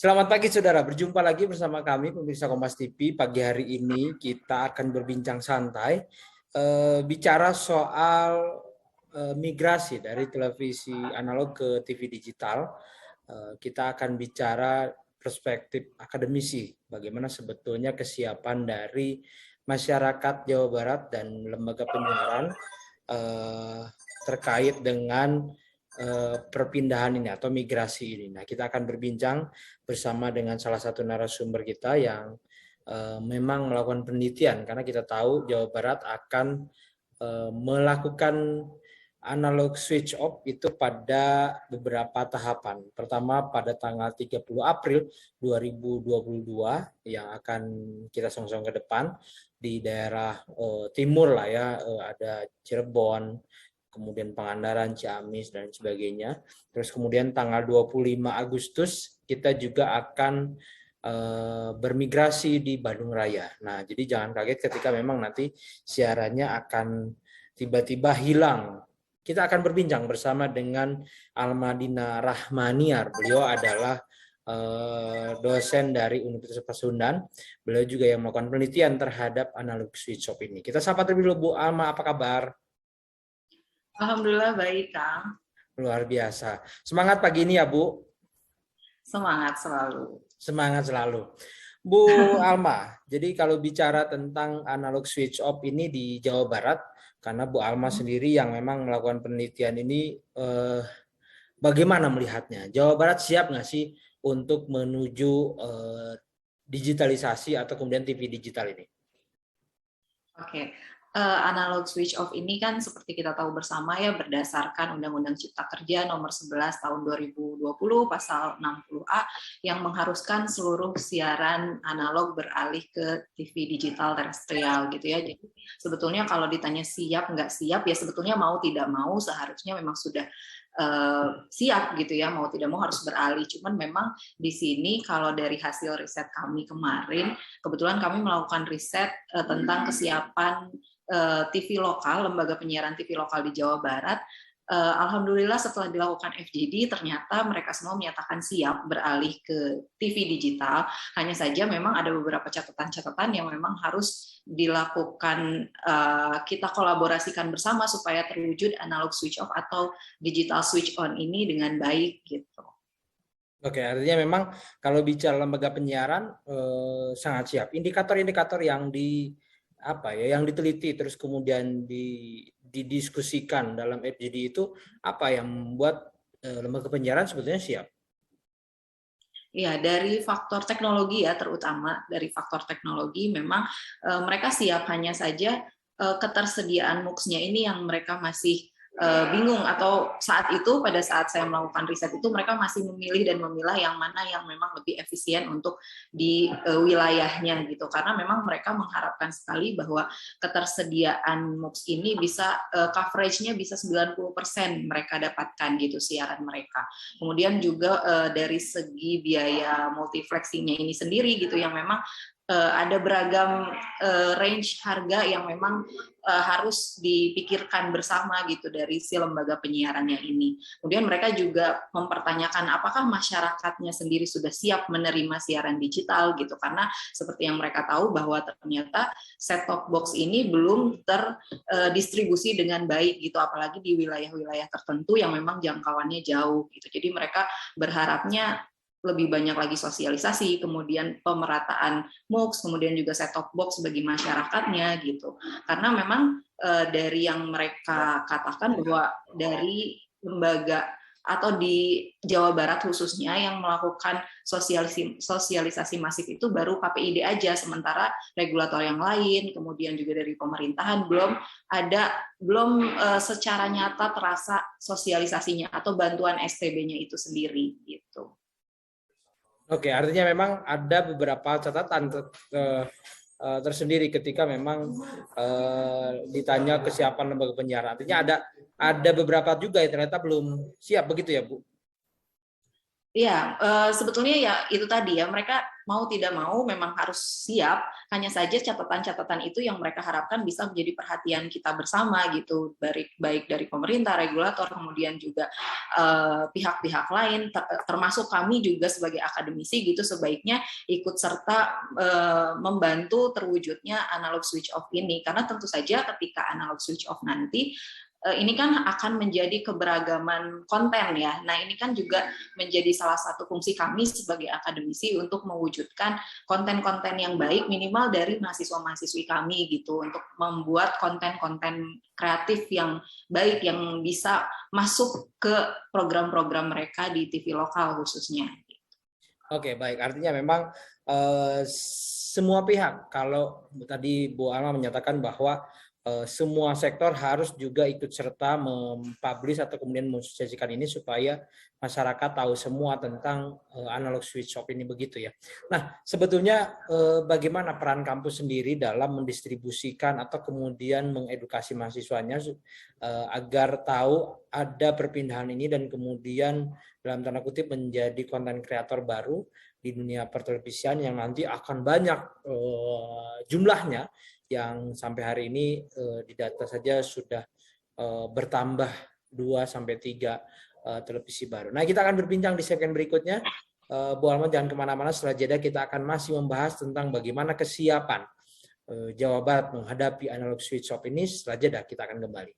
Selamat pagi saudara, berjumpa lagi bersama kami pemirsa Kompas TV. Pagi hari ini kita akan berbincang santai bicara soal migrasi dari televisi analog ke TV digital. Kita akan bicara perspektif akademisi, bagaimana sebetulnya kesiapan dari masyarakat Jawa Barat dan lembaga penyiaran terkait dengan perpindahan ini atau migrasi ini. Nah, kita akan berbincang bersama dengan salah satu narasumber kita yang memang melakukan penelitian, karena kita tahu Jawa Barat akan melakukan analog switch off itu pada beberapa tahapan. Pertama pada tanggal 30 April 2022 yang akan kita song-song ke depan di daerah timur lah ya, ada Cirebon, kemudian Pangandaran, Ciamis, dan sebagainya. Terus kemudian tanggal 25 Agustus kita juga akan bermigrasi di Bandung Raya. Nah, jadi jangan kaget ketika memang nanti siarannya akan tiba-tiba hilang. Kita akan berbincang bersama dengan Almadina Rahmaniar. Beliau adalah dosen dari Universitas Pasundan. Beliau juga yang melakukan penelitian terhadap analog switch off ini. Kita sapa terlebih dulu Bu Alma, apa kabar? Alhamdulillah baik, Kang. Luar biasa. Semangat pagi ini ya, Bu. Semangat selalu. Semangat selalu. Bu Alma, jadi kalau bicara tentang analog switch off ini di Jawa Barat, karena Bu Alma sendiri yang memang melakukan penelitian ini, bagaimana melihatnya? Jawa Barat siap nggak sih untuk menuju digitalisasi atau kemudian TV digital ini? Oke. Analog switch off ini kan seperti kita tahu bersama ya, berdasarkan Undang-Undang Cipta Kerja nomor 11 tahun 2020 pasal 60A yang mengharuskan seluruh siaran analog beralih ke TV digital terestrial gitu ya. Jadi sebetulnya kalau ditanya siap nggak siap, ya sebetulnya mau tidak mau seharusnya memang sudah siap gitu ya, mau tidak mau harus beralih. Cuman memang di sini kalau dari hasil riset kami kemarin, kebetulan kami melakukan riset tentang kesiapan TV lokal, lembaga penyiaran TV lokal di Jawa Barat. Alhamdulillah setelah dilakukan FGD ternyata mereka semua menyatakan siap beralih ke TV digital. Hanya saja memang ada beberapa catatan-catatan yang memang harus dilakukan, kita kolaborasikan bersama supaya terwujud analog switch off atau digital switch on ini dengan baik gitu. Oke, artinya memang kalau bicara lembaga penyiaran sangat siap. Indikator-indikator yang yang diteliti terus kemudian didiskusikan dalam FGD itu apa yang membuat lembaga penyiaran sebetulnya siap? Ya, dari faktor teknologi ya, terutama dari faktor teknologi memang mereka siap, hanya saja ketersediaan MUX-nya ini yang mereka masih bingung, atau pada saat saya melakukan riset itu mereka masih memilih dan memilah yang mana yang memang lebih efisien untuk di wilayahnya gitu, karena memang mereka mengharapkan sekali bahwa ketersediaan MUX ini bisa coverage-nya bisa 90% mereka dapatkan gitu siaran mereka. Kemudian juga dari segi biaya multiplexing-nya ini sendiri gitu yang memang ada beragam range harga yang memang harus dipikirkan bersama gitu dari si lembaga penyiarannya ini. Kemudian mereka juga mempertanyakan apakah masyarakatnya sendiri sudah siap menerima siaran digital gitu, karena seperti yang mereka tahu bahwa ternyata set-top box ini belum terdistribusi dengan baik gitu, apalagi di wilayah-wilayah tertentu yang memang jangkauannya jauh gitu. Jadi mereka berharapnya lebih banyak lagi sosialisasi, kemudian pemerataan MUX, kemudian juga set-top box bagi masyarakatnya gitu. Karena memang dari yang mereka katakan bahwa dari lembaga atau di Jawa Barat khususnya yang melakukan sosialisasi masif itu baru KPID aja, sementara regulator yang lain, kemudian juga dari pemerintahan belum secara nyata terasa sosialisasinya atau bantuan STB-nya itu sendiri gitu. Oke, artinya memang ada beberapa catatan tersendiri ketika memang ditanya kesiapan lembaga penyiaran. Artinya ada beberapa juga yang ternyata belum siap, begitu ya, Bu? Iya, sebetulnya ya itu tadi ya, mereka mau tidak mau memang harus siap, hanya saja catatan-catatan itu yang mereka harapkan bisa menjadi perhatian kita bersama gitu, baik dari pemerintah, regulator, kemudian juga pihak-pihak lain, termasuk kami juga sebagai akademisi gitu, sebaiknya ikut serta membantu terwujudnya analog switch off ini, karena tentu saja ketika analog switch off nanti, ini kan akan menjadi keberagaman konten ya. Nah, ini kan juga menjadi salah satu fungsi kami sebagai akademisi untuk mewujudkan konten-konten yang baik minimal dari mahasiswa-mahasiswi kami gitu, untuk membuat konten-konten kreatif yang baik yang bisa masuk ke program-program mereka di TV lokal khususnya. Oke, baik. Artinya memang semua pihak, kalau tadi Bu Alma menyatakan bahwa semua sektor harus juga ikut serta mempublish atau kemudian mensosialisasikan ini supaya masyarakat tahu semua tentang analog switch off ini, begitu ya. Nah, sebetulnya bagaimana peran kampus sendiri dalam mendistribusikan atau kemudian mengedukasi mahasiswanya agar tahu ada perpindahan ini dan kemudian dalam tanda kutip menjadi konten kreator baru di dunia pertelevisian yang nanti akan banyak jumlahnya, yang sampai hari ini di data saja sudah bertambah 2 sampai 3 televisi baru. Nah, kita akan berbincang di segmen berikutnya. Bu Alma jangan kemana-mana, setelah jeda kita akan masih membahas tentang bagaimana kesiapan Jawa Barat menghadapi analog switch off ini. Setelah jeda kita akan kembali.